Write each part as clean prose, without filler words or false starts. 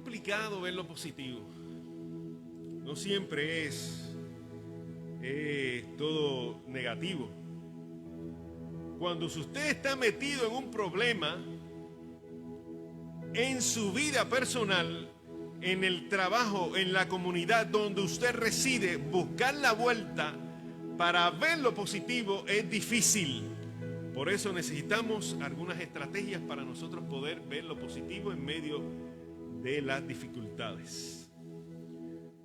complicado ver lo positivo. No siempre es todo negativo. Cuando usted está metido en un problema en su vida personal, en el trabajo, en la comunidad donde usted reside, buscar la vuelta para ver lo positivo es difícil. Por eso necesitamos algunas estrategias para nosotros poder ver lo positivo en medio de las dificultades.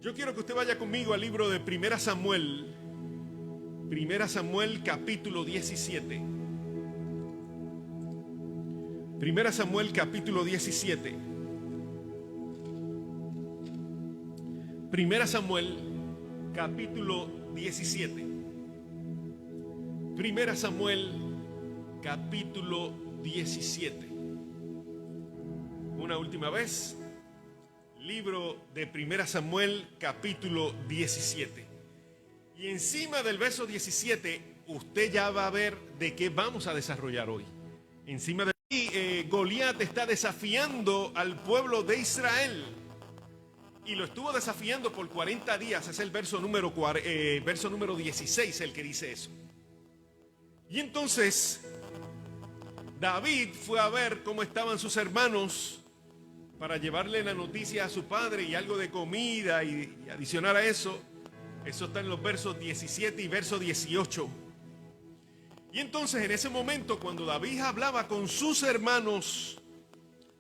Yo quiero que usted vaya conmigo al libro de 1 Samuel capítulo 17. 1 Samuel capítulo 17. 1 Samuel capítulo 17. 1 Samuel capítulo 17. Una última vez. Libro de 1 Samuel capítulo 17. Y encima del verso 17, usted ya va a ver de qué vamos a desarrollar hoy. Encima de Goliat está desafiando al pueblo de Israel. Y lo estuvo desafiando por 40 días. Es el verso número 16 el que dice eso. Y entonces David fue a ver cómo estaban sus hermanos para llevarle la noticia a su padre y algo de comida y adicionar a eso. Eso está en los versos 17 y verso 18. Y entonces en ese momento, cuando David hablaba con sus hermanos,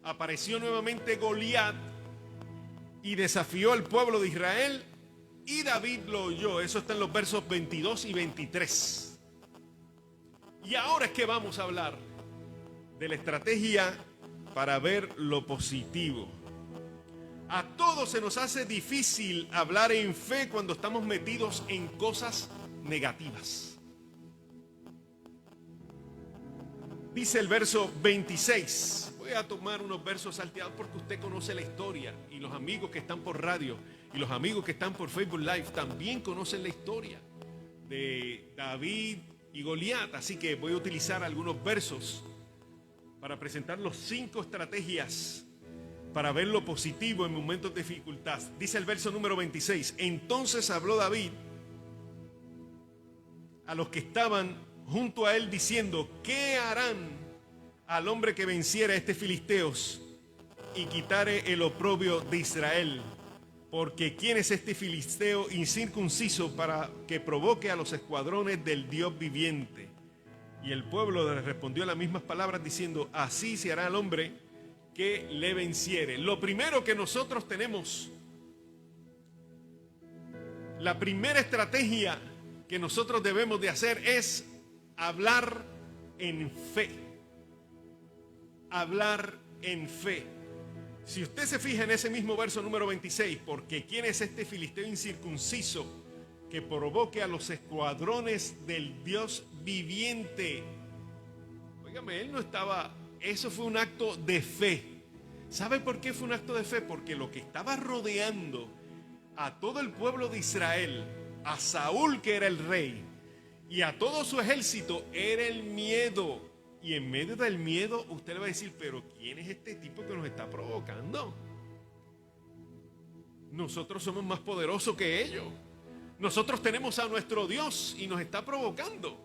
apareció nuevamente Goliat y desafió al pueblo de Israel, y David lo oyó. Eso está en los versos 22 y 23. Y ahora es que vamos a hablar de la estrategia para ver lo positivo. A todos se nos hace difícil hablar en fe cuando estamos metidos en cosas negativas. Dice el verso 26. Voy a tomar unos versos salteados porque usted conoce la historia, y los amigos que están por radio y los amigos que están por Facebook Live también conocen la historia de David y Goliat. Así que voy a utilizar algunos versos para presentar los 5 estrategias para ver lo positivo en momentos de dificultad. Dice el verso número 26. Entonces habló David a los que estaban junto a él diciendo: ¿qué harán al hombre que venciere a este filisteos y quitare el oprobio de Israel? Porque ¿quién es este filisteo incircunciso para que provoque a los escuadrones del Dios viviente? Y el pueblo le respondió las mismas palabras diciendo: así se hará al hombre que le venciere. Lo primero que nosotros tenemos, la primera estrategia que nosotros debemos de hacer es hablar en fe. Hablar en fe. Si usted se fija en ese mismo verso número 26, porque ¿quién es este filisteo incircunciso que provoque a los escuadrones del Dios viviente? Óigame, él no estaba... Eso fue un acto de fe. ¿Sabe por qué fue un acto de fe? Porque lo que estaba rodeando a todo el pueblo de Israel, a Saúl, que era el rey, y a todo su ejército, era el miedo. Y en medio del miedo usted le va a decir: pero ¿quién es este tipo que nos está provocando? Nosotros somos más poderosos que ellos. Nosotros tenemos a nuestro Dios y nos está provocando.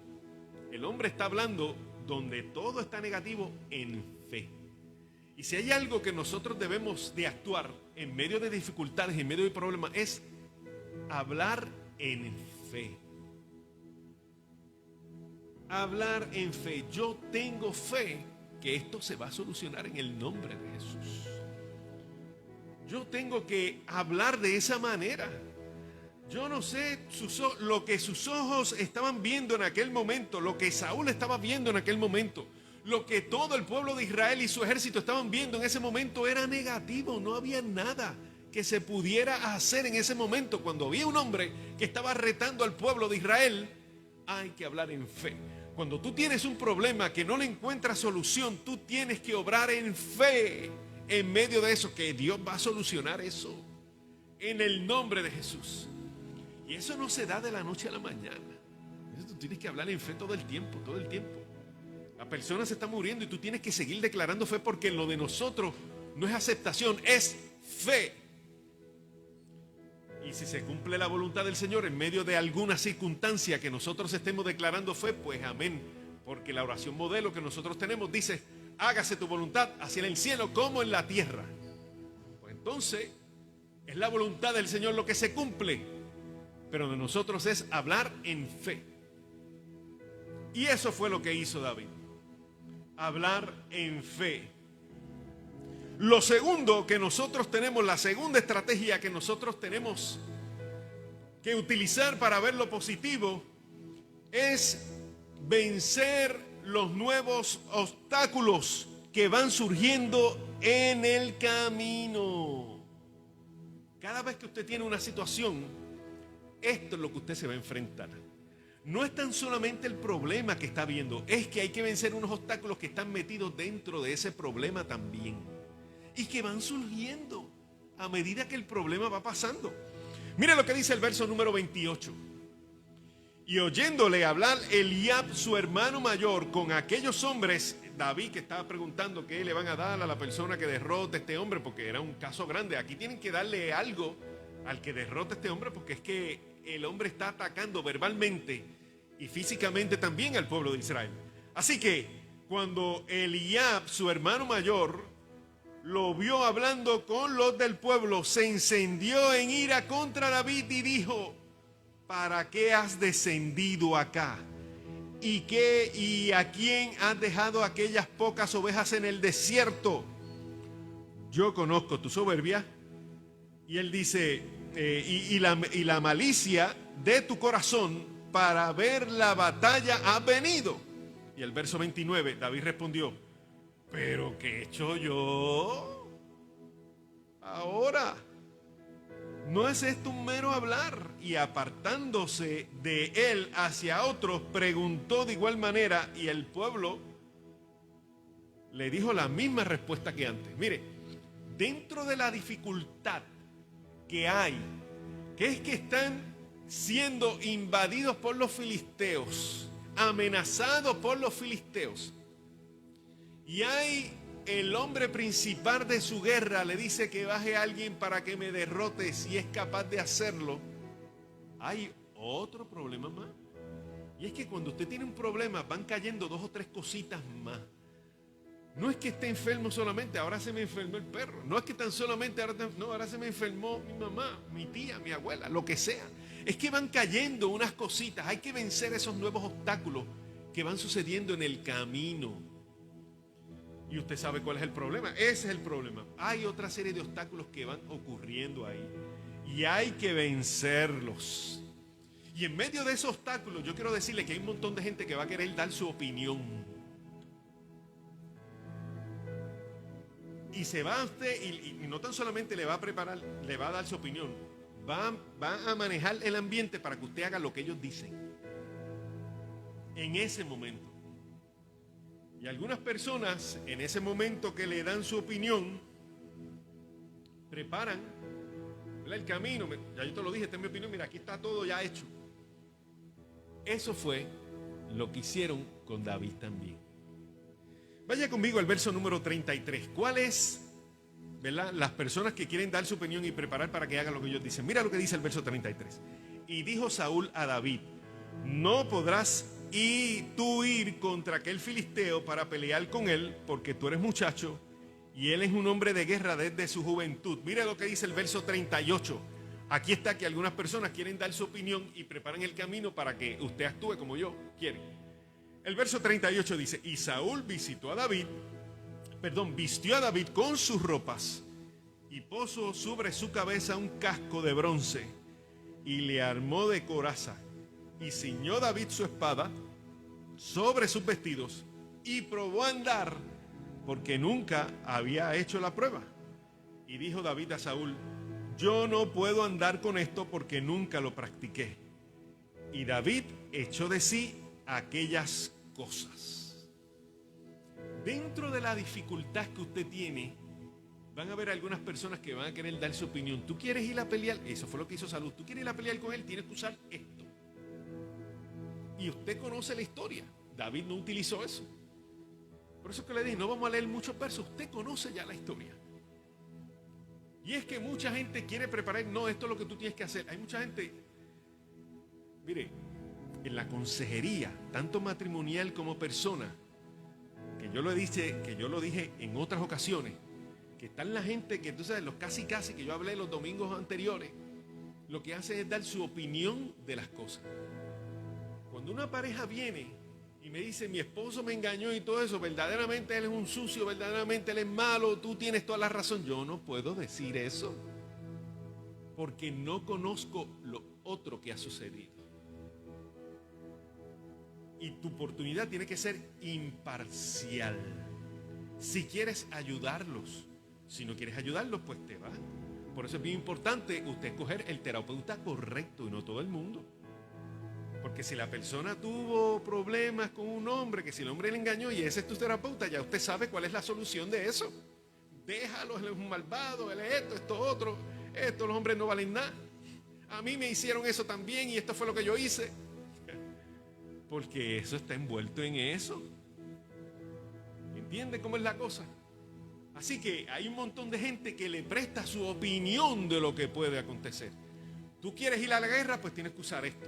El hombre está hablando donde todo está negativo en fe. Y si hay algo que nosotros debemos de actuar en medio de dificultades, en medio de problemas, es hablar en fe. Hablar en fe. Yo tengo fe que esto se va a solucionar en el nombre de Jesús. Yo tengo que hablar de esa manera. Yo no sé lo que sus ojos estaban viendo en aquel momento, lo que Saúl estaba viendo en aquel momento, lo que todo el pueblo de Israel y su ejército estaban viendo en ese momento era negativo. No había nada que se pudiera hacer en ese momento. Cuando había un hombre que estaba retando al pueblo de Israel, hay que hablar en fe. Cuando tú tienes un problema que no le encuentras solución, tú tienes que obrar en fe en medio de eso, que Dios va a solucionar eso en el nombre de Jesús. Y eso no se da de la noche a la mañana. Eso tú tienes que hablar en fe todo el tiempo, todo el tiempo. La persona se está muriendo y tú tienes que seguir declarando fe, porque lo de nosotros no es aceptación, es fe. Y si se cumple la voluntad del Señor en medio de alguna circunstancia que nosotros estemos declarando fe, pues amén. Porque la oración modelo que nosotros tenemos dice, hágase tu voluntad así en el cielo como en la tierra. Pues entonces es la voluntad del Señor lo que se cumple, pero de nosotros es hablar en fe. Y eso fue lo que hizo David, hablar en fe. Lo segundo que nosotros tenemos, la segunda estrategia que nosotros tenemos que utilizar para ver lo positivo es vencer los nuevos obstáculos que van surgiendo en el camino. Cada vez que usted tiene una situación, esto es lo que usted se va a enfrentar. No es tan solamente el problema que está viendo, es que hay que vencer unos obstáculos que están metidos dentro de ese problema también. Y que van surgiendo a medida que el problema va pasando. Mire lo que dice el verso número 28. Y oyéndole hablar Eliab, su hermano mayor, con aquellos hombres, David que estaba preguntando qué le van a dar a la persona que derrote a este hombre, porque era un caso grande. Aquí tienen que darle algo al que derrote a este hombre, porque es que el hombre está atacando verbalmente y físicamente también al pueblo de Israel. Así que cuando Eliab, su hermano mayor, lo vio hablando con los del pueblo, se encendió en ira contra David y dijo, ¿para qué has descendido acá? ¿Y a quién has dejado aquellas pocas ovejas en el desierto? Yo conozco tu soberbia. Y él dice, y la malicia de tu corazón para ver la batalla ha venido. Y el verso 29, David respondió, ¿pero qué he hecho yo? Ahora, ¿no es esto un mero hablar? Y apartándose de él hacia otros, preguntó de igual manera, y el pueblo le dijo la misma respuesta que antes. Mire, dentro de la dificultad que hay, que es que están siendo invadidos por los filisteos, amenazados por los filisteos, y hay el hombre principal de su guerra, le dice que baje a alguien para que me derrote si es capaz de hacerlo. Hay otro problema más. Y es que cuando usted tiene un problema van cayendo 2 o 3 cositas más. No es que esté enfermo solamente, ahora se me enfermó el perro. No es que tan solamente, ahora se me enfermó mi mamá, mi tía, mi abuela, lo que sea. Es que van cayendo unas cositas. Hay que vencer esos nuevos obstáculos que van sucediendo en el camino. Y usted sabe cuál es el problema. Ese es el problema. Hay otra serie de obstáculos que van ocurriendo ahí. Y hay que vencerlos. Y en medio de esos obstáculos, yo quiero decirle que hay un montón de gente que va a querer dar su opinión. Y se va a usted, y no tan solamente le va a preparar, le va a dar su opinión. Va a manejar el ambiente para que usted haga lo que ellos dicen. En ese momento. Y algunas personas, en ese momento que le dan su opinión, preparan el camino. Ya yo te lo dije, esta es mi opinión, mira, aquí está todo ya hecho. Eso fue lo que hicieron con David también. Vaya conmigo al verso número 33. ¿Cuál es, verdad, las personas que quieren dar su opinión y preparar para que hagan lo que ellos dicen? Mira lo que dice el verso 33. Y dijo Saúl a David, no podrás tú ir contra aquel filisteo para pelear con él, porque tú eres muchacho y él es un hombre de guerra desde su juventud. Mira lo que dice el verso 38. Aquí está que algunas personas quieren dar su opinión y preparan el camino para que usted actúe como yo quiere. El verso 38 dice, y Saúl vistió a David con sus ropas y puso sobre su cabeza un casco de bronce y le armó de coraza. Y ciñó David su espada sobre sus vestidos y probó a andar, porque nunca había hecho la prueba. Y dijo David a Saúl, yo no puedo andar con esto porque nunca lo practiqué. Y David echó de sí aquellas cosas. Dentro de la dificultad que usted tiene, van a haber algunas personas que van a querer dar su opinión. Tú quieres ir a pelear, eso fue lo que hizo Saúl, tú quieres ir a pelear con él, tienes que usar esto. Y usted conoce la historia. David no utilizó eso. Por eso que le dije, no vamos a leer muchos versos. Usted conoce ya la historia. Y es que mucha gente quiere preparar, no, esto es lo que tú tienes que hacer. Hay mucha gente, mire, en la consejería, tanto matrimonial como persona, que yo lo dije en otras ocasiones, que están la gente que tú sabes, los casi que yo hablé los domingos anteriores, lo que hacen es dar su opinión de las cosas. Cuando una pareja viene y me dice, mi esposo me engañó y todo eso, verdaderamente él es un sucio, verdaderamente él es malo, tú tienes toda la razón, yo no puedo decir eso, porque no conozco lo otro que ha sucedido. Y tu oportunidad tiene que ser imparcial. Si quieres ayudarlos, si no quieres ayudarlos, pues te vas. Por eso es bien importante usted escoger el terapeuta correcto y no todo el mundo. Porque si la persona tuvo problemas con un hombre, que si el hombre le engañó y ese es tu terapeuta, ya usted sabe cuál es la solución de eso. Déjalo, él es un malvado, él es esto otro, los hombres no valen nada. A mí me hicieron eso también y esto fue lo que yo hice. Porque eso está envuelto en eso. ¿Entiende cómo es la cosa? Así que hay un montón de gente que le presta su opinión de lo que puede acontecer. ¿Tú quieres ir a la guerra? Pues tienes que usar esto.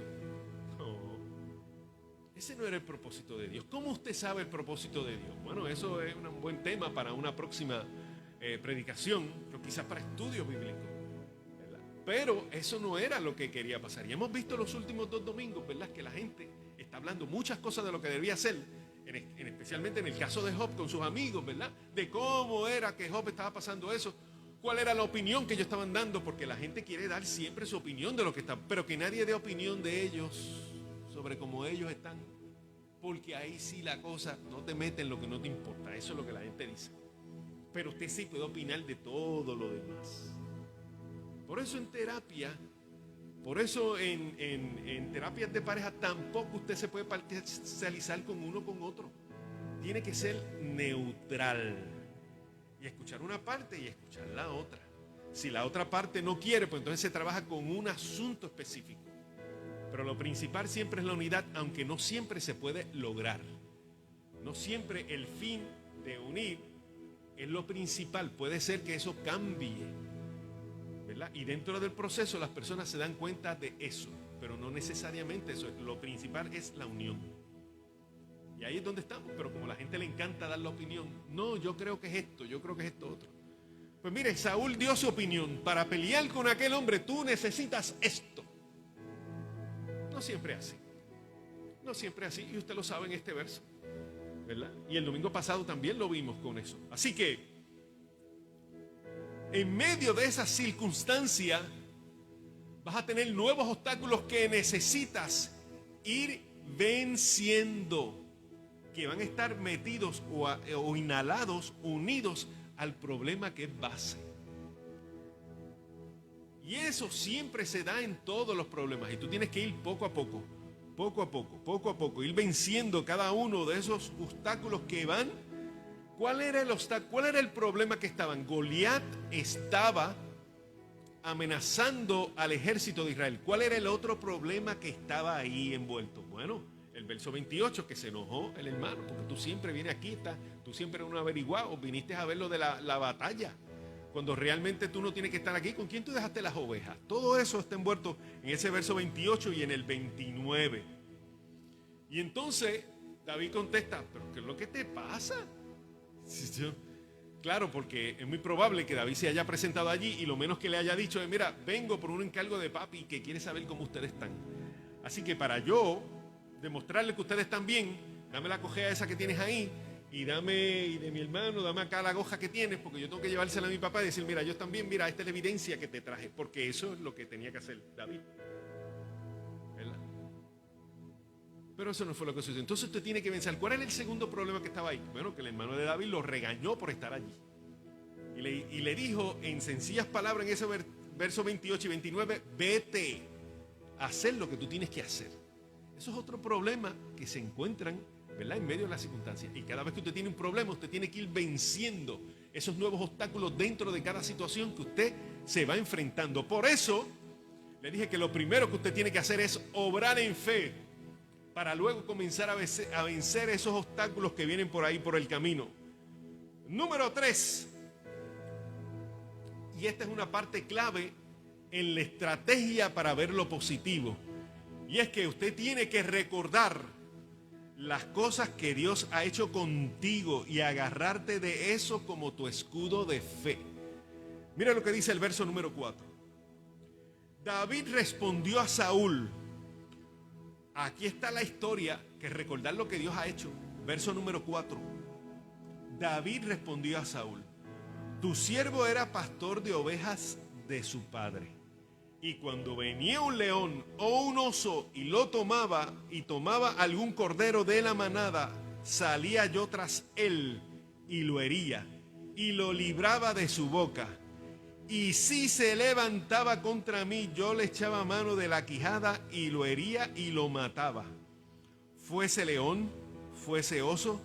No, ese no era el propósito de Dios. ¿Cómo usted sabe el propósito de Dios? Bueno, eso es un buen tema para una próxima predicación, pero quizás para estudio bíblico, ¿verdad? Pero eso no era lo que quería pasar. Y hemos visto los últimos 2 domingos, ¿verdad? Que la gente está hablando muchas cosas de lo que debía hacer. Especialmente en el caso de Job con sus amigos, ¿verdad? De cómo era que Job estaba pasando eso, cuál era la opinión que ellos estaban dando, porque la gente quiere dar siempre su opinión de lo que está, pero que nadie dé opinión de ellos sobre cómo ellos están, porque ahí sí la cosa no te mete en lo que no te importa, eso es lo que la gente dice. Pero usted sí puede opinar de todo lo demás. Por eso en terapia, en terapias de pareja tampoco usted se puede parcializar con uno o con otro. Tiene que ser neutral y escuchar una parte y escuchar la otra. Si la otra parte no quiere, pues entonces se trabaja con un asunto específico. Pero lo principal siempre es la unidad, aunque no siempre se puede lograr. No siempre el fin de unir es lo principal. Puede ser que eso cambie, ¿verdad? Y dentro del proceso las personas se dan cuenta de eso, pero no necesariamente eso. Lo principal es la unión. Y ahí es donde estamos, pero como a la gente le encanta dar la opinión, no, yo creo que es esto, yo creo que es esto otro. Pues mire, Saúl dio su opinión, para pelear con aquel hombre tú necesitas esto. No siempre así, no siempre así, y usted lo sabe en este verso, ¿verdad? Y el domingo pasado también lo vimos con eso. Así que en medio de esa circunstancia vas a tener nuevos obstáculos que necesitas ir venciendo, que van a estar metidos o inhalados, unidos al problema que es base. Y eso siempre se da en todos los problemas, y tú tienes que ir poco a poco, ir venciendo cada uno de esos obstáculos que van. ¿Cuál era el obstáculo? ¿Cuál era el problema que estaban? Goliat estaba amenazando al ejército de Israel. ¿Cuál era el otro problema que estaba ahí envuelto? Bueno, el verso 28, que se enojó el hermano, porque tú siempre vienes aquí, tú siempre eres un averiguado, viniste a ver lo de la batalla, cuando realmente tú no tienes que estar aquí. ¿Con quién tú dejaste las ovejas? Todo eso está envuelto en ese verso 28 y en el 29. Y entonces David contesta, ¿pero qué es lo que te pasa? Claro, porque es muy probable que David se haya presentado allí y lo menos que le haya dicho es, mira, vengo por un encargo de papi que quiere saber cómo ustedes están. Así que para yo demostrarle que ustedes están bien, dame la cojea esa que tienes ahí y de mi hermano, dame acá la goja que tienes, porque yo tengo que llevársela a mi papá y decir, mira, ellos también, mira, esta es la evidencia que te traje, porque eso es lo que tenía que hacer David, ¿verdad? Pero eso no fue lo que sucedió. Entonces usted tiene que pensar, ¿cuál era el segundo problema que estaba ahí? Bueno, que el hermano de David lo regañó por estar allí. Y le dijo en sencillas palabras en ese verso 28 y 29, vete a hacer lo que tú tienes que hacer. Eso es otro problema que se encuentran, ¿verdad?, en medio de las circunstancias. Y cada vez que usted tiene un problema, usted tiene que ir venciendo esos nuevos obstáculos dentro de cada situación que usted se va enfrentando. Por eso le dije que lo primero que usted tiene que hacer es obrar en fe, para luego comenzar a vencer esos obstáculos que vienen por ahí por el camino. Número 3. y esta es una parte clave en la estrategia para ver lo positivo. Y es que usted tiene que recordar las cosas que Dios ha hecho contigo y agarrarte de eso como tu escudo de fe. Mira lo que dice el verso número 4. David respondió a Saúl. Aquí está la historia, que recordar lo que Dios ha hecho. Verso número 4. David respondió a Saúl: tu siervo era pastor de ovejas de su padre. Y cuando venía un león o un oso y lo tomaba, y tomaba algún cordero de la manada, salía yo tras él y lo hería y lo libraba de su boca. Y si se levantaba contra mí, yo le echaba mano de la quijada y lo hería y lo mataba. Fuese león, fuese oso,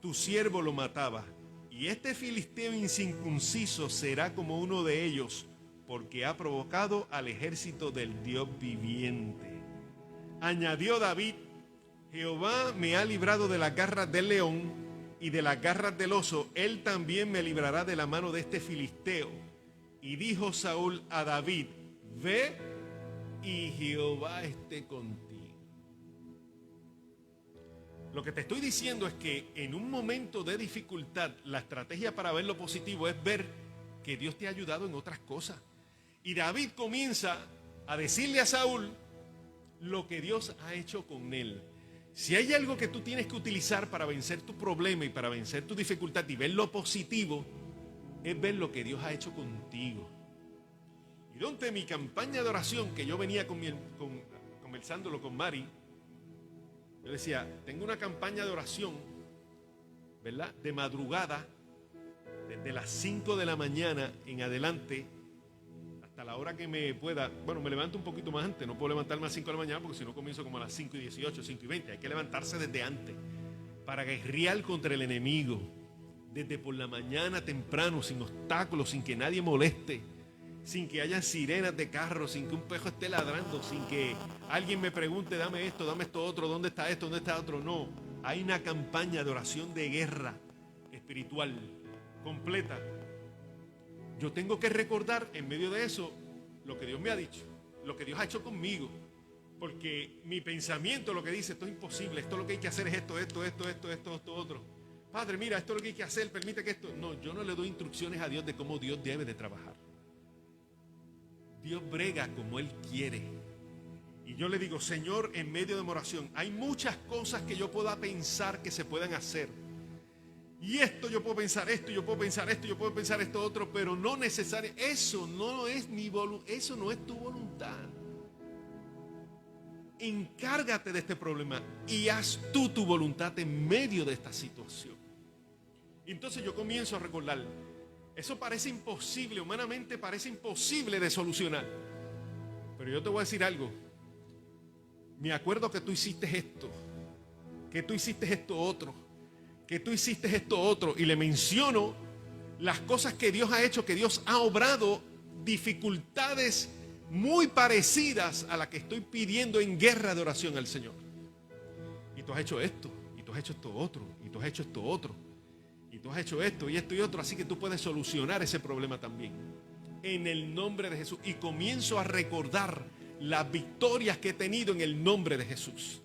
tu siervo lo mataba. Y este filisteo incircunciso será como uno de ellos, porque ha provocado al ejército del Dios viviente. Añadió David: Jehová me ha librado de las garras del león y de las garras del oso, él también me librará de la mano de este filisteo. Y dijo Saúl a David: ve y Jehová esté contigo. Lo que te estoy diciendo es que en un momento de dificultad, la estrategia para ver lo positivo es ver que Dios te ha ayudado en otras cosas. Y David comienza a decirle a Saúl lo que Dios ha hecho con él. Si hay algo que tú tienes que utilizar para vencer tu problema y para vencer tu dificultad y ver lo positivo, es ver lo que Dios ha hecho contigo. Y durante mi campaña de oración, que yo venía conversándolo con Mari, yo decía: tengo una campaña de oración, ¿verdad?, de madrugada, desde las 5 de la mañana en adelante, hasta la hora que me pueda. Bueno, me levanto un poquito más antes, no puedo levantarme a las 5 de la mañana porque si no comienzo como a las 5:18, 5:20. Hay que levantarse desde antes para guerrear contra el enemigo. Desde por la mañana temprano, sin obstáculos, sin que nadie moleste, sin que haya sirenas de carro, sin que un pejo esté ladrando, sin que alguien me pregunte: dame esto otro, ¿dónde está esto, dónde está otro? No, hay una campaña de oración de guerra espiritual completa. Yo tengo que recordar en medio de eso lo que Dios me ha dicho, lo que Dios ha hecho conmigo, porque mi pensamiento lo que dice: esto es imposible, esto lo que hay que hacer es esto, otro. Padre, mira, esto es lo que hay que hacer, permite que esto. No, yo no le doy instrucciones a Dios de cómo Dios debe de trabajar. Dios brega como Él quiere. Y yo le digo: Señor, en medio de mi oración, hay muchas cosas que yo pueda pensar que se puedan hacer. Y esto yo puedo pensar esto, yo puedo pensar esto, yo puedo pensar esto otro, pero no necesariamente. Eso no es mi voluntad, eso no es tu voluntad. Encárgate de este problema y haz tú tu voluntad en medio de esta situación. Y entonces yo comienzo a recordar: eso parece imposible, humanamente parece imposible de solucionar. Pero yo te voy a decir algo. Me acuerdo que tú hiciste esto, que tú hiciste esto otro, que tú hiciste esto otro. Y le menciono las cosas que Dios ha hecho, que Dios ha obrado, dificultades muy parecidas a las que estoy pidiendo en guerra de oración al Señor. Y tú has hecho esto, y tú has hecho esto otro, y tú has hecho esto otro, y tú has hecho esto y esto y otro. Así que tú puedes solucionar ese problema también, en el nombre de Jesús. Y comienzo a recordar las victorias que he tenido en el nombre de Jesús.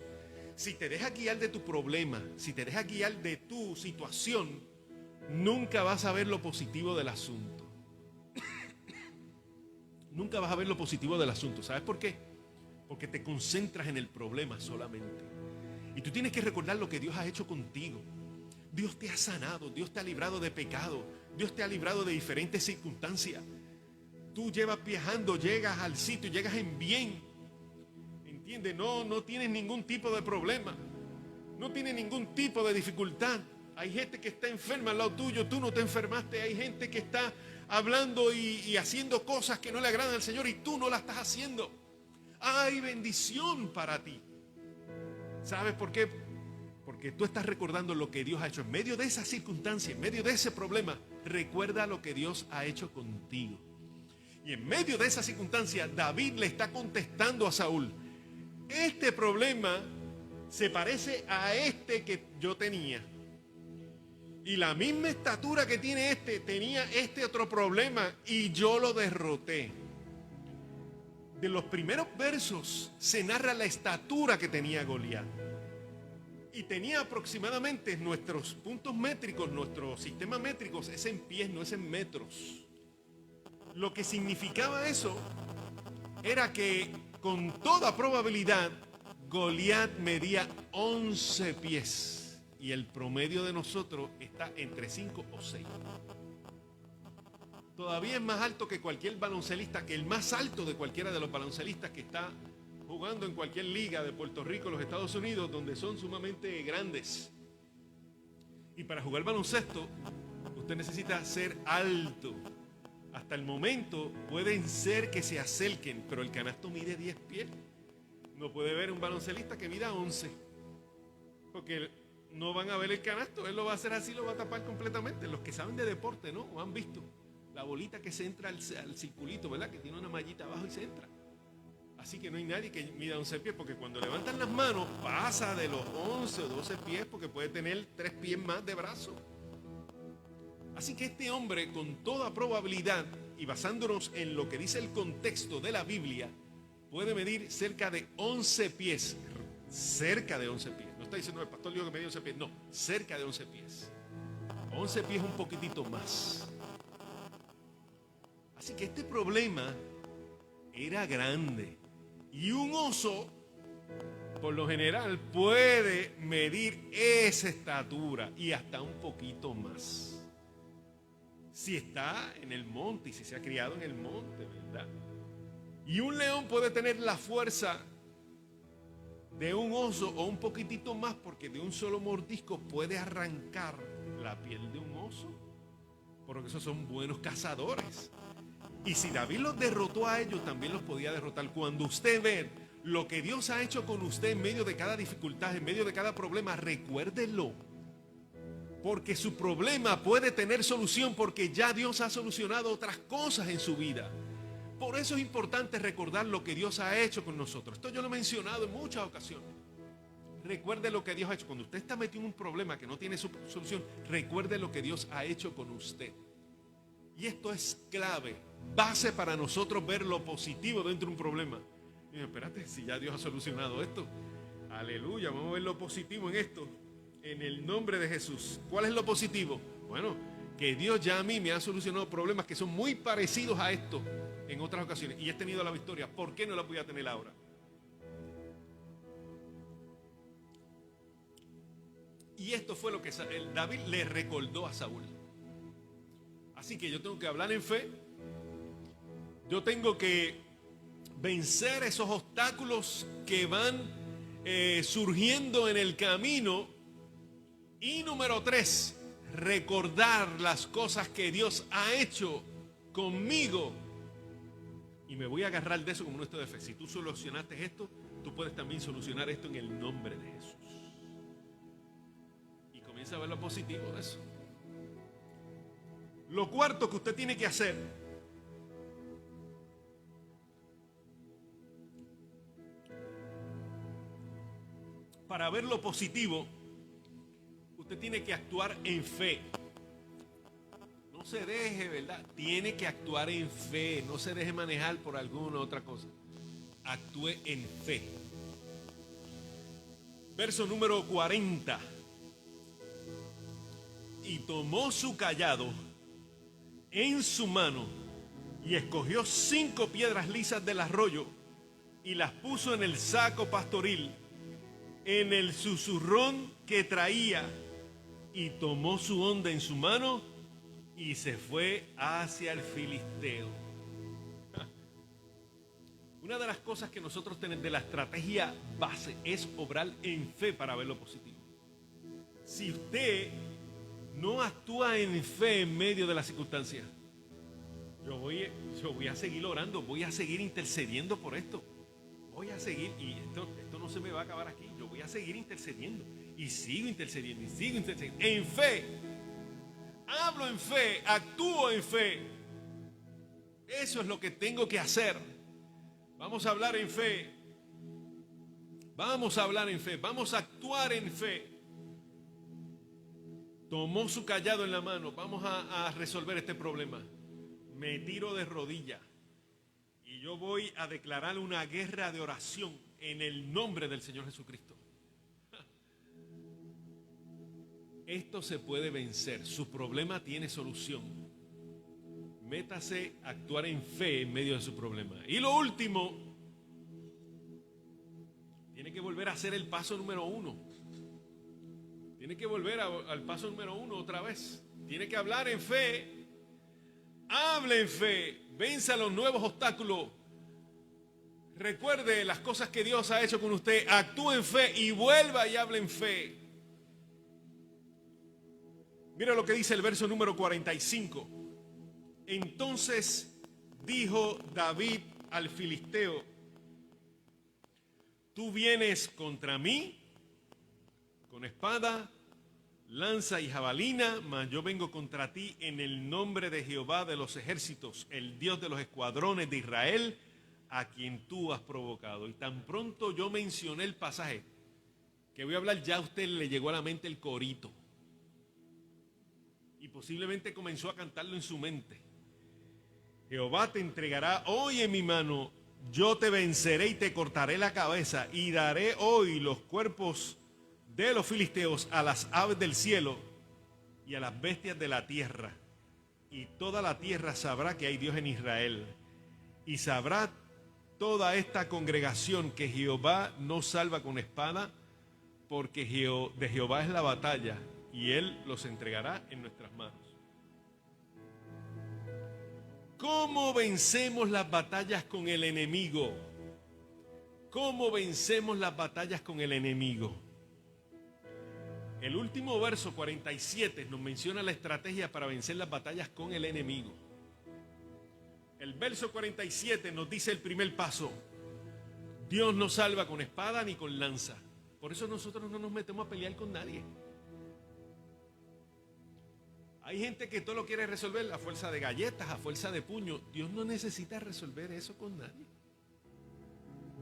Si te dejas guiar de tu problema, si te dejas guiar de tu situación, nunca vas a ver lo positivo del asunto. Nunca vas a ver lo positivo del asunto. ¿Sabes por qué? Porque te concentras en el problema solamente. Y tú tienes que recordar lo que Dios ha hecho contigo. Dios te ha sanado, Dios te ha librado de pecado, Dios te ha librado de diferentes circunstancias. Tú llevas viajando, llegas al sitio, llegas en bien. ¿Entiendes? No tienes ningún tipo de problema. No tienes ningún tipo de dificultad. Hay gente que está enferma al lado tuyo, tú no te enfermaste. Hay gente que está hablando y haciendo cosas que no le agradan al Señor y tú no las estás haciendo. Hay bendición para ti. ¿Sabes por qué? Porque tú estás recordando lo que Dios ha hecho. En medio de esa circunstancia, en medio de ese problema, recuerda lo que Dios ha hecho contigo. Y en medio de esa circunstancia, David le está contestando a Saúl: este problema se parece a este que yo tenía. Y la misma estatura que tiene este, tenía este otro problema y yo lo derroté. De los primeros versos se narra la estatura que tenía Goliat. Y tenía aproximadamente nuestros puntos métricos, nuestro sistema métrico es en pies, no es en metros. Lo que significaba eso era que con toda probabilidad Goliat medía 11 pies y el promedio de nosotros está entre 5 o 6. Todavía es más alto que cualquier baloncelista, que el más alto de cualquiera de los baloncelistas que está jugando en cualquier liga de Puerto Rico, los Estados Unidos, donde son sumamente grandes. Y para jugar baloncesto, usted necesita ser alto. Hasta el momento pueden ser que se acerquen, pero el canasto mide 10 pies. No puede ver un baloncelista que mida 11, porque no van a ver el canasto. Él lo va a hacer así, lo va a tapar completamente. Los que saben de deporte, ¿no? O han visto la bolita que se entra al circulito, ¿verdad? Que tiene una mallita abajo y se entra. Así que no hay nadie que mida 11 pies, porque cuando levantan las manos pasa de los 11 o 12 pies, porque puede tener 3 pies más de brazo. Así que este hombre, con toda probabilidad, y basándonos en lo que dice el contexto de la Biblia, puede medir cerca de 11 pies. Cerca de 11 pies. No está diciendo el pastor dijo que medía 11 pies. No, cerca de 11 pies. 11 pies un poquitito más. Así que este problema era grande. Y un oso, por lo general, puede medir esa estatura y hasta un poquito más. Si está en el monte y si se ha criado en el monte, ¿verdad? Y un león puede tener la fuerza de un oso o un poquitito más, porque de un solo mordisco puede arrancar la piel de un oso. Porque esos son buenos cazadores. Y si David los derrotó a ellos, también los podía derrotar. Cuando usted ve lo que Dios ha hecho con usted en medio de cada dificultad, en medio de cada problema, recuérdelo. Porque su problema puede tener solución, porque ya Dios ha solucionado otras cosas en su vida. Por eso es importante recordar lo que Dios ha hecho con nosotros. Esto yo lo he mencionado en muchas ocasiones. Recuerde lo que Dios ha hecho. Cuando usted está metido en un problema que no tiene solución, recuerde lo que Dios ha hecho con usted. Y esto es clave, base para nosotros ver lo positivo dentro de un problema. Y espérate, si ya Dios ha solucionado esto, aleluya, vamos a ver lo positivo en esto, en el nombre de Jesús. ¿Cuál es lo positivo? Bueno, que Dios ya a mí me ha solucionado problemas que son muy parecidos a esto en otras ocasiones y he tenido la victoria. ¿Por qué no la voy a tener ahora? Y esto fue lo que David le recordó a Saúl. Así que yo tengo que hablar en fe. Yo tengo que vencer esos obstáculos que van surgiendo en el camino. Y número 3, recordar las cosas que Dios ha hecho conmigo. Y me voy a agarrar de eso como un acto de fe. Si tú solucionaste esto, tú puedes también solucionar esto en el nombre de Jesús. Y comienza a ver lo positivo de eso. Lo cuarto que usted tiene que hacer para ver lo positivo, usted tiene que actuar en fe. No se deje, ¿verdad? Tiene que actuar en fe. No se deje manejar por alguna otra cosa. Actúe en fe. Verso número 40. Y tomó su cayado en su mano y escogió 5 piedras lisas del arroyo y las puso en el saco pastoril, en el susurrón que traía, y tomó su honda en su mano y se fue hacia el filisteo. Una de las cosas que nosotros tenemos de la estrategia base es obrar en fe para ver lo positivo. Si usted no actúa en fe en medio de las circunstancias, yo voy a seguir orando, voy a seguir intercediendo por esto. Voy a seguir, y esto no se me va a acabar aquí. Yo voy a seguir intercediendo y sigo intercediendo y sigo intercediendo en fe. Hablo en fe, actúo en fe. Eso es lo que tengo que hacer. Vamos a hablar en fe. Vamos a hablar en fe. Vamos a actuar en fe. tomó su cayado en la mano. Vamos a resolver este problema. Me tiro de rodillas y yo voy a declarar una guerra de oración en el nombre del Señor Jesucristo. Esto se puede vencer. Su problema tiene solución. Métase a actuar en fe en medio de su problema. Y lo último, tiene que volver a hacer el paso número 1. Tiene que volver al paso número 1 otra vez. Tiene que hablar en fe. Hable en fe. Venza los nuevos obstáculos. Recuerde las cosas que Dios ha hecho con usted. Actúe en fe y vuelva y hable en fe. Mira lo que dice el verso número 45. Entonces dijo David al filisteo: tú vienes contra mí con espada, lanza y jabalina, mas yo vengo contra ti en el nombre de Jehová de los ejércitos, el Dios de los escuadrones de Israel, a quien tú has provocado. Y tan pronto yo mencioné el pasaje que voy a hablar, ya a usted le llegó a la mente el corito. Y posiblemente comenzó a cantarlo en su mente. Jehová te entregará hoy en mi mano, yo te venceré y te cortaré la cabeza, y daré hoy los cuerpos de los filisteos a las aves del cielo y a las bestias de la tierra. Y toda la tierra sabrá que hay Dios en Israel. Y sabrá toda esta congregación que Jehová no salva con espada, porque de Jehová es la batalla, y Él los entregará en nuestras manos. ¿Cómo vencemos las batallas con el enemigo? ¿Cómo vencemos las batallas con el enemigo? El último verso 47 nos menciona la estrategia para vencer las batallas con el enemigo. El verso 47 nos dice el primer paso: Dios no salva con espada ni con lanza. Por eso nosotros no nos metemos a pelear con nadie. Hay gente que todo lo quiere resolver a fuerza de galletas, a fuerza de puño. Dios no necesita resolver eso con nadie.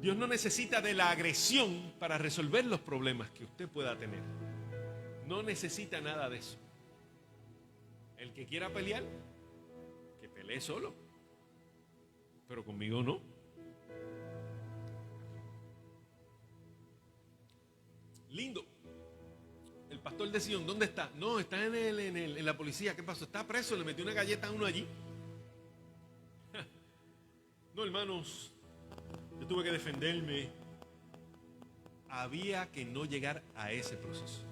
Dios no necesita de la agresión para resolver los problemas que usted pueda tener. No necesita nada de eso. El que quiera pelear, que pelee solo. Pero conmigo no. Lindo. El pastor de Sion, ¿dónde está? No, está en la policía. ¿Qué pasó? Está preso, le metió una galleta a uno allí. No, hermanos, yo tuve que defenderme. Había que no llegar a ese proceso.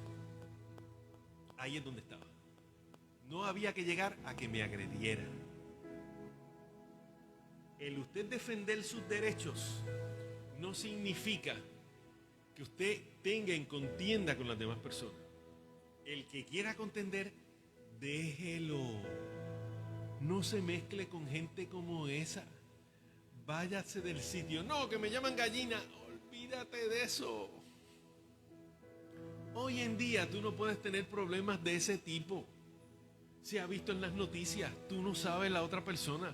Ahí es donde estaba. No había que llegar a que me agredieran. El usted defender sus derechos no significa que usted tenga en contienda con las demás personas. El que quiera contender, déjelo. No se mezcle con gente como esa. Váyase del sitio. No, que me llaman gallina. Olvídate de eso. Hoy en día tú no puedes tener problemas de ese tipo. Se ha visto en las noticias. Tú no sabes la otra persona.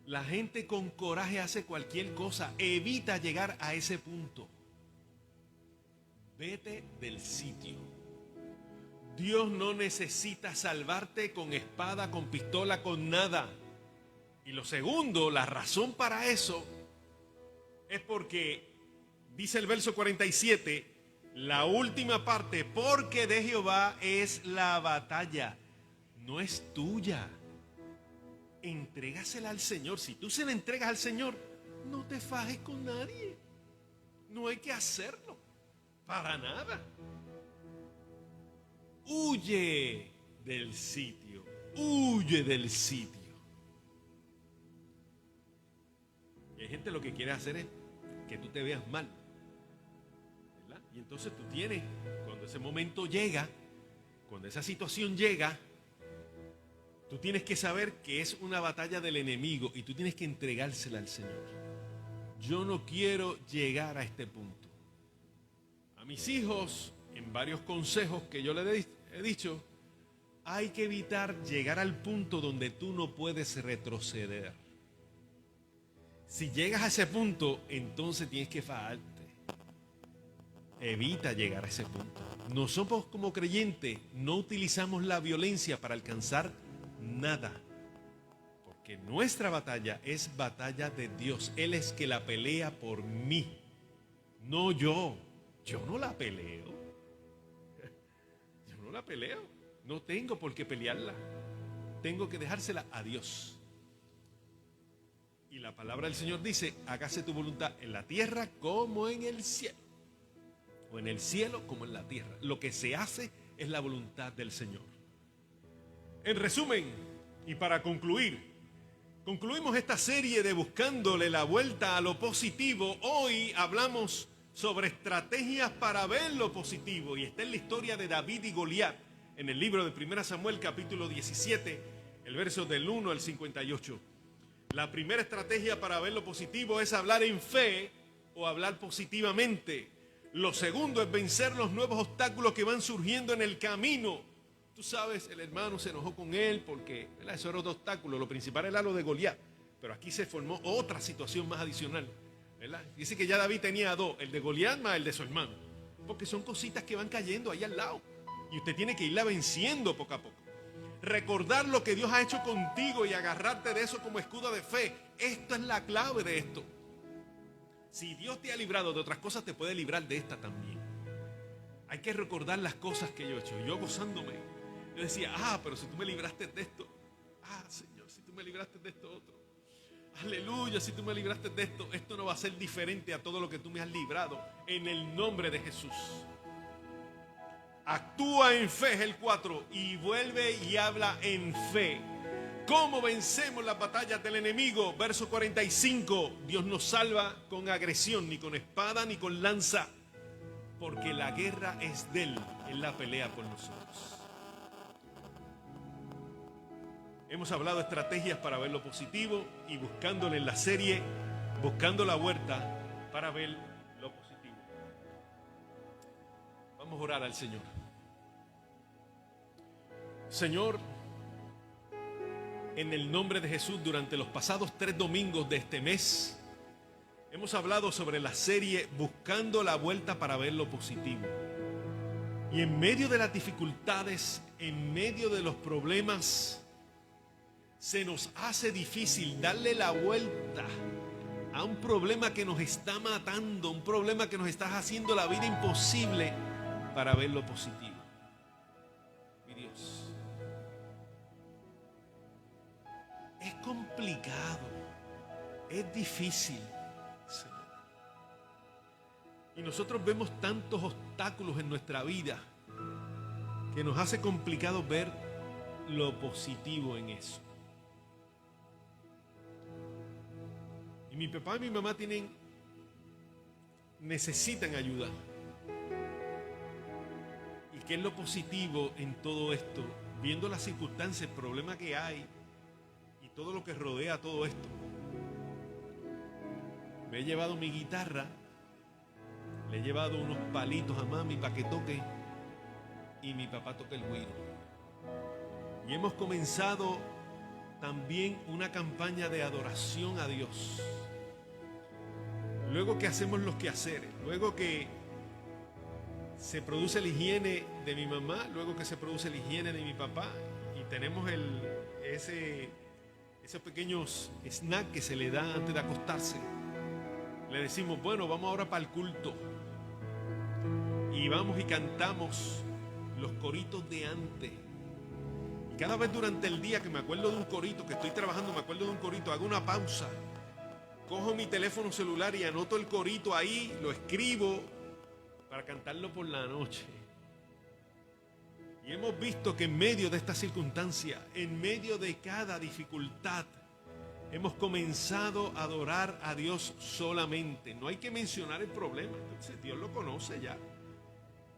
La gente con coraje hace cualquier cosa. Evita llegar a ese punto. Vete del sitio. Dios no necesita salvarte con espada, con pistola, con nada. Y lo segundo, la razón para eso es porque, dice el verso 47, la última parte, porque de Jehová es la batalla, no es tuya. Entrégasela al Señor. Si tú se la entregas al Señor, no te fajes con nadie. No hay que hacerlo, para nada. Huye del sitio, huye del sitio. Y hay gente lo que quiere hacer es que tú te veas mal, ¿verdad? Y entonces tú tienes, cuando ese momento llega, cuando esa situación llega, tú tienes que saber que es una batalla del enemigo y tú tienes que entregársela al Señor. Yo no quiero llegar a este punto. A mis hijos, en varios consejos que yo les he dicho, hay que evitar llegar al punto donde tú no puedes retroceder. Si llegas a ese punto, entonces tienes que fajarte. evita llegar a ese punto. Nosotros como creyentes no utilizamos la violencia para alcanzar nada. Porque nuestra batalla es batalla de Dios. Él es que la pelea por mí, no yo. Yo no la peleo. Yo no la peleo. No tengo por qué pelearla. Tengo que dejársela a Dios. Y la palabra del Señor dice, hágase tu voluntad en la tierra como en el cielo. O en el cielo como en la tierra. Lo que se hace es la voluntad del Señor. En resumen, y para concluir, concluimos esta serie de buscándole la vuelta a lo positivo. Hoy hablamos sobre estrategias para ver lo positivo. Y está en la historia de David y Goliat, en el libro de 1 Samuel capítulo 17, el verso del 1 al 58. La primera estrategia para ver lo positivo es hablar en fe o hablar positivamente. Lo segundo es vencer los nuevos obstáculos que van surgiendo en el camino. Tú sabes, el hermano se enojó con él porque, ¿verdad?, eso era otro obstáculo. Lo principal era lo de Goliat, pero aquí se formó otra situación más adicional, ¿verdad? Dice que ya David tenía dos, el de Goliat más el de su hermano, porque son cositas que van cayendo ahí al lado y usted tiene que irla venciendo poco a poco. Recordar lo que Dios ha hecho contigo y agarrarte de eso como escudo de fe. Esto es la clave de esto. Si Dios te ha librado de otras cosas, te puede librar de esta también. Hay que recordar las cosas que yo he hecho. Yo gozándome, yo decía, pero si tú me libraste de esto. Señor, si tú me libraste de esto otro. Aleluya, si tú me libraste de esto. Esto no va a ser diferente a todo lo que tú me has librado. En el nombre de Jesús. Actúa en fe, es el 4, y vuelve y habla en fe. ¿Cómo vencemos las batallas del enemigo? Verso 45, Dios nos salva con agresión, ni con espada ni con lanza, porque la guerra es de Él, Él la pelea por nosotros. Hemos hablado de estrategias para ver lo positivo y buscándole en la serie, buscando la vuelta para ver lo positivo. Vamos a orar al Señor. Señor, en el nombre de Jesús, durante los pasados 3 domingos de este mes, hemos hablado sobre la serie Buscando la vuelta para ver lo positivo. Y en medio de las dificultades, en medio de los problemas, se nos hace difícil darle la vuelta a un problema que nos está matando, un problema que nos está haciendo la vida imposible para ver lo positivo. Mi Dios, es complicado, es difícil, Señor. Y nosotros vemos tantos obstáculos en nuestra vida que nos hace complicado ver lo positivo en eso. Y mi papá y mi mamá necesitan ayuda. ¿Y qué es lo positivo en todo esto? Viendo las circunstancias, el problema que hay y todo lo que rodea todo esto. Me he llevado mi guitarra, le he llevado unos palitos a mami para que toque y mi papá toca el güiro. Y hemos comenzado también una campaña de adoración a Dios. Luego que hacemos los quehaceres, luego que se produce la higiene de mi mamá, luego que se produce la higiene de mi papá y tenemos esos pequeños snacks que se le dan antes de acostarse, le decimos, bueno, vamos ahora para el culto y vamos y cantamos los coritos de antes. Y cada vez durante el día que me acuerdo de un corito, que estoy trabajando, me acuerdo de un corito, hago una pausa, cojo mi teléfono celular y anoto el corito ahí, lo escribo para cantarlo por la noche. Y hemos visto que en medio de esta circunstancia, en medio de cada dificultad, hemos comenzado a adorar a Dios solamente. No hay que mencionar el problema, entonces Dios lo conoce ya.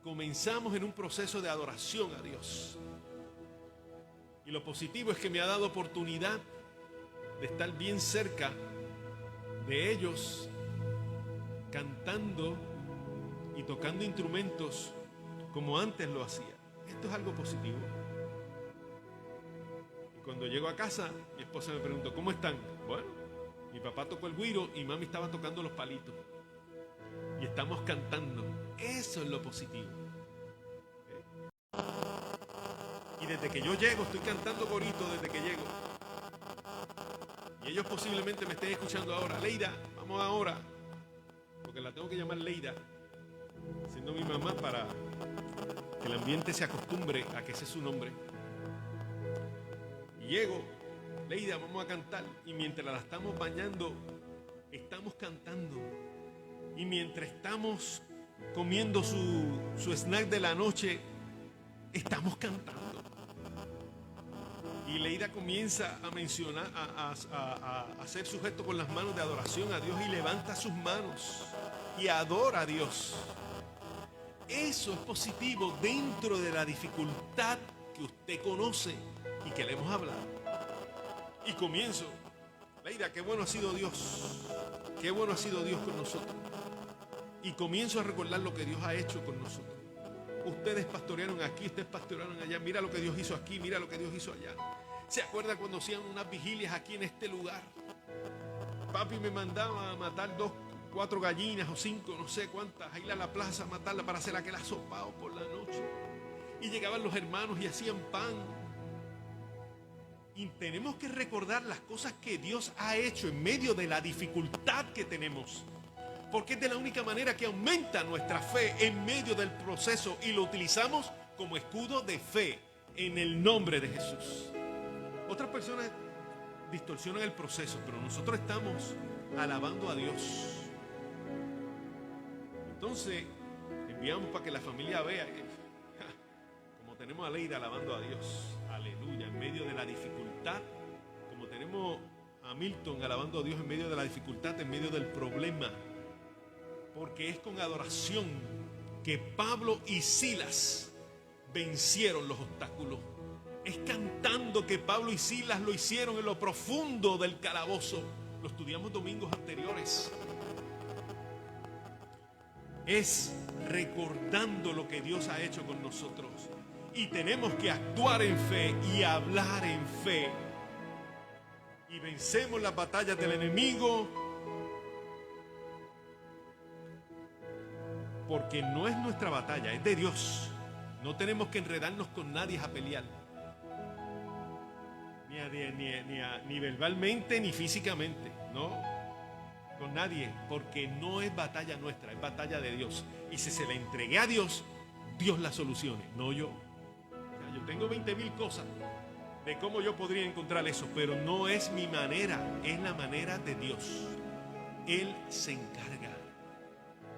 Comenzamos en un proceso de adoración a Dios. Y lo positivo es que me ha dado oportunidad de estar bien cerca de ellos, cantando y tocando instrumentos como antes lo hacía. Esto es algo positivo. Y cuando llego a casa, mi esposa me preguntó, ¿cómo están? Bueno, mi papá tocó el güiro y mami estaba tocando los palitos. Y estamos cantando. Eso es lo positivo. Y desde que yo llego, estoy cantando corito desde que llego. Y ellos posiblemente me estén escuchando ahora. Leida, vamos ahora. Porque la tengo que llamar Leida, siendo mi mamá, para que el ambiente se acostumbre a que ese es su nombre. Y llego, Leida, vamos a cantar. Y mientras la estamos bañando, estamos cantando. Y mientras estamos comiendo su snack de la noche, estamos cantando. Y Leida comienza a mencionar, a hacer su gesto con las manos de adoración a Dios y levanta sus manos y adora a Dios. Eso es positivo dentro de la dificultad que usted conoce y que le hemos hablado. Y comienzo, Leida, qué bueno ha sido Dios, qué bueno ha sido Dios con nosotros. Y comienzo a recordar lo que Dios ha hecho con nosotros. Ustedes pastorearon aquí, ustedes pastorearon allá. Mira lo que Dios hizo aquí, mira lo que Dios hizo allá. ¿Se acuerda cuando hacían unas vigilias aquí en este lugar? Papi me mandaba a matar 4 gallinas o 5, no sé cuántas, a ir a la plaza a matarla para hacer aquel asopado por la noche. Y llegaban los hermanos y hacían pan. Y tenemos que recordar las cosas que Dios ha hecho en medio de la dificultad que tenemos. Porque es de la única manera que aumenta nuestra fe en medio del proceso y lo utilizamos como escudo de fe en el nombre de Jesús. Otras personas distorsionan el proceso, pero nosotros estamos alabando a Dios. Entonces, enviamos para que la familia vea que, como tenemos a Leida alabando a Dios, aleluya, en medio de la dificultad, como tenemos a Milton alabando a Dios en medio de la dificultad, en medio del problema. Porque es con adoración que Pablo y Silas vencieron los obstáculos. Es cantando que Pablo y Silas lo hicieron en lo profundo del calabozo. Lo estudiamos domingos anteriores. Es recordando lo que Dios ha hecho con nosotros. Y tenemos que actuar en fe y hablar en fe. Y vencemos las batallas del enemigo. Porque no es nuestra batalla, es de Dios. No tenemos que enredarnos con nadie a pelear. Ni verbalmente ni físicamente. No, con nadie. Porque no es batalla nuestra, es batalla de Dios. Y si se la entregué a Dios, Dios la solucione, no yo. O sea, yo tengo 20,000 cosas de cómo yo podría encontrar eso, pero no es mi manera, es la manera de Dios. Él se encarga.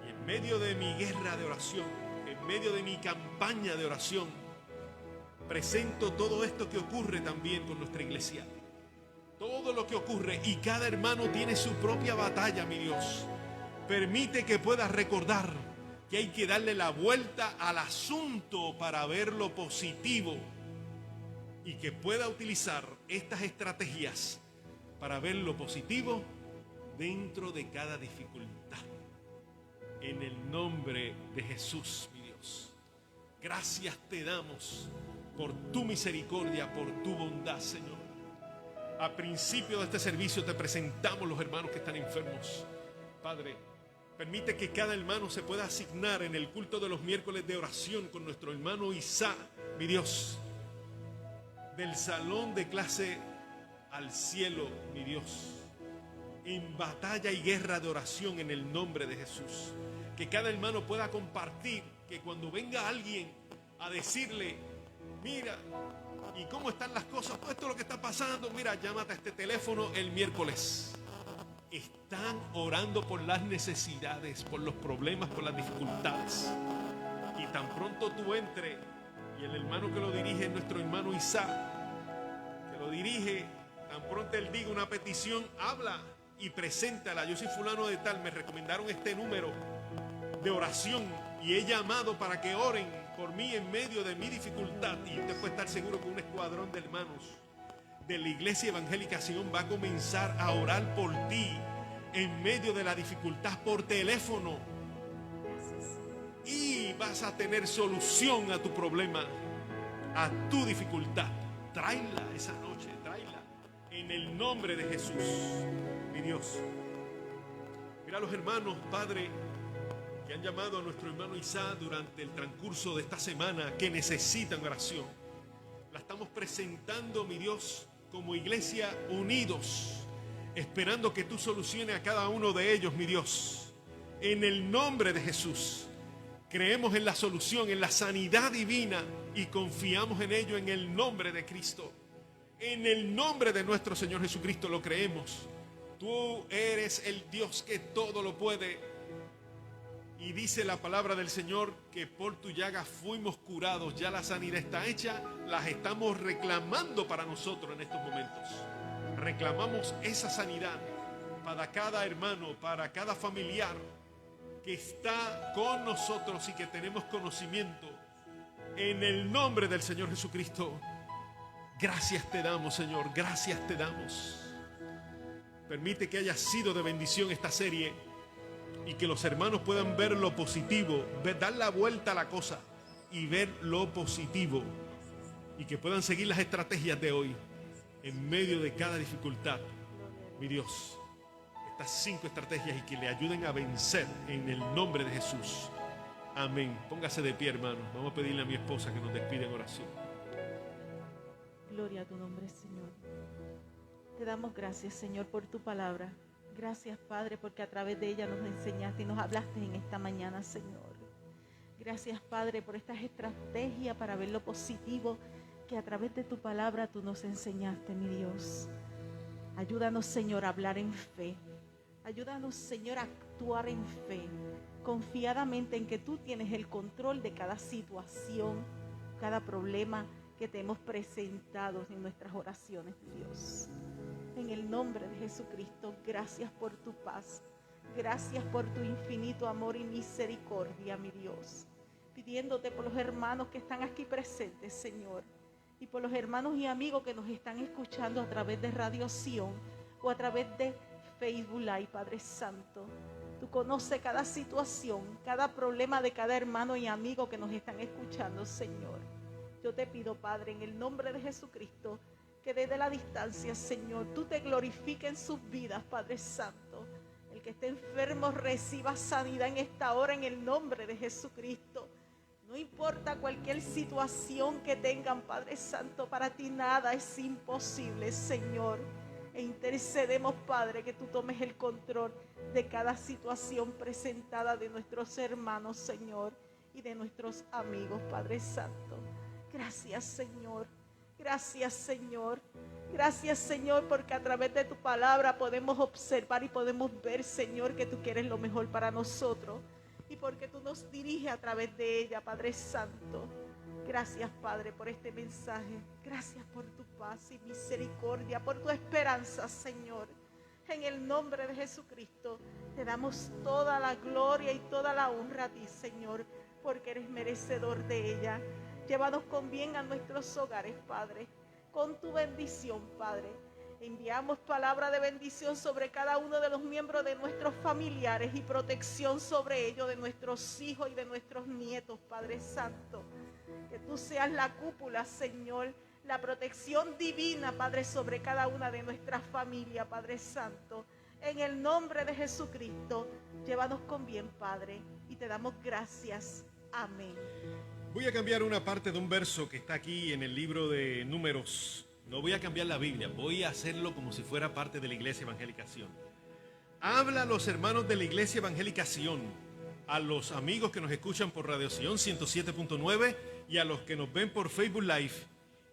En medio de mi guerra de oración, en medio de mi campaña de oración, presento todo esto que ocurre también con nuestra iglesia. Todo lo que ocurre, y cada hermano tiene su propia batalla, mi Dios. Permite que puedas recordar que hay que darle la vuelta al asunto para ver lo positivo y que pueda utilizar estas estrategias para ver lo positivo dentro de cada dificultad. En el nombre de Jesús, mi Dios. Gracias te damos por tu misericordia, por tu bondad, Señor. A principio de este servicio te presentamos los hermanos que están enfermos. Padre, permite que cada hermano se pueda asignar en el culto de los miércoles de oración con nuestro hermano Isa, mi Dios. Del salón de clase al cielo, mi Dios. En batalla y guerra de oración en el nombre de Jesús. Que cada hermano pueda compartir, que cuando venga alguien a decirle, mira, ¿y cómo están las cosas? Pues esto es lo que está pasando, mira, llámate a este teléfono el miércoles. Están orando por las necesidades, por los problemas, por las dificultades. Y tan pronto tú entres, y el hermano que lo dirige es nuestro hermano Isa, que lo dirige, tan pronto él diga una petición, habla y preséntala. Yo soy fulano de tal, me recomendaron este número de oración y he llamado para que oren por mí en medio de mi dificultad. Y usted puede estar seguro que un escuadrón de hermanos de la Iglesia Evangélica Sion va a comenzar a orar por ti en medio de la dificultad por teléfono. Y vas a tener solución a tu problema, a tu dificultad. Tráela esa noche, tráela en el nombre de Jesús, mi Dios. Mira a los hermanos, Padre, que han llamado a nuestro hermano Isaac durante el transcurso de esta semana, que necesitan oración. La estamos presentando, mi Dios, como iglesia unidos, esperando que tú soluciones a cada uno de ellos, mi Dios. En el nombre de Jesús, creemos en la solución, en la sanidad divina y confiamos en ello en el nombre de Cristo. En el nombre de nuestro Señor Jesucristo lo creemos. Tú eres el Dios que todo lo puede. Y dice la palabra del Señor que por tu llaga fuimos curados. Ya la sanidad está hecha. Las estamos reclamando para nosotros en estos momentos. Reclamamos esa sanidad para cada hermano, para cada familiar que está con nosotros y que tenemos conocimiento. En el nombre del Señor Jesucristo. Gracias te damos, Señor. Gracias te damos. Permite que haya sido de bendición esta serie y que los hermanos puedan ver lo positivo, dar la vuelta a la cosa y ver lo positivo, y que puedan seguir las estrategias de hoy en medio de cada dificultad. Mi Dios, estas 5 estrategias y que le ayuden a vencer en el nombre de Jesús. Amén. Póngase de pie, hermanos. Vamos a pedirle a mi esposa que nos despida en oración. Gloria a tu nombre, Señor. Te damos gracias, Señor, por tu palabra. Gracias, Padre, porque a través de ella nos enseñaste y nos hablaste en esta mañana, Señor. Gracias, Padre, por estas estrategias para ver lo positivo que a través de tu palabra tú nos enseñaste, mi Dios. Ayúdanos, Señor, a hablar en fe. Ayúdanos, Señor, a actuar en fe, confiadamente en que tú tienes el control de cada situación, cada problema que te hemos presentado en nuestras oraciones, Dios. En el nombre de Jesucristo, gracias por tu paz. Gracias por tu infinito amor y misericordia, mi Dios. Pidiéndote por los hermanos que están aquí presentes, Señor. Y por los hermanos y amigos que nos están escuchando a través de Radio Sion o a través de Facebook Live, Padre Santo. Tú conoces cada situación, cada problema de cada hermano y amigo que nos están escuchando, Señor. Yo te pido, Padre, en el nombre de Jesucristo, que desde la distancia, Señor, tú te glorifiques en sus vidas, Padre Santo. El que esté enfermo reciba sanidad en esta hora en el nombre de Jesucristo. No importa cualquier situación que tengan, Padre Santo, para ti nada es imposible, Señor. E intercedemos, Padre, que tú tomes el control de cada situación presentada de nuestros hermanos, Señor, y de nuestros amigos, Padre Santo. Gracias, Señor. Gracias, Señor. Gracias, Señor, porque a través de tu palabra podemos observar y podemos ver, Señor, que tú quieres lo mejor para nosotros. Y porque tú nos diriges a través de ella, Padre Santo. Gracias, Padre, por este mensaje. Gracias por tu paz y misericordia, por tu esperanza, Señor. En el nombre de Jesucristo, te damos toda la gloria y toda la honra a ti, Señor, porque eres merecedor de ella. Llévanos con bien a nuestros hogares, Padre, con tu bendición, Padre. Enviamos palabra de bendición sobre cada uno de los miembros de nuestros familiares y protección sobre ellos, de nuestros hijos y de nuestros nietos, Padre Santo. Que tú seas la cúpula, Señor, la protección divina, Padre, sobre cada una de nuestras familias, Padre Santo. En el nombre de Jesucristo, llévanos con bien, Padre, y te damos gracias. Amén. Voy a cambiar una parte de un verso que está aquí en el libro de Números. No voy a cambiar la Biblia, voy a hacerlo como si fuera parte de la Iglesia Evangélica Sion. Habla a los hermanos de la Iglesia Evangélica Sion, a los amigos que nos escuchan por Radio Sion 107.9 y a los que nos ven por Facebook Live,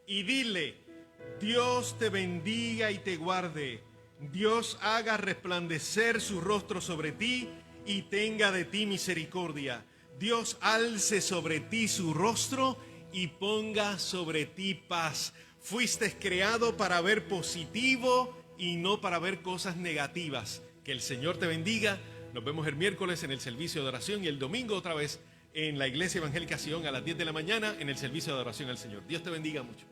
y dile: Dios te bendiga y te guarde. Dios haga resplandecer su rostro sobre ti y tenga de ti misericordia. Dios alce sobre ti su rostro y ponga sobre ti paz. Fuiste creado para ver positivo y no para ver cosas negativas. Que el Señor te bendiga. Nos vemos el miércoles en el servicio de oración y el domingo otra vez en la Iglesia Evangélica Sion a las 10 de la mañana en el servicio de oración al Señor. Dios te bendiga mucho.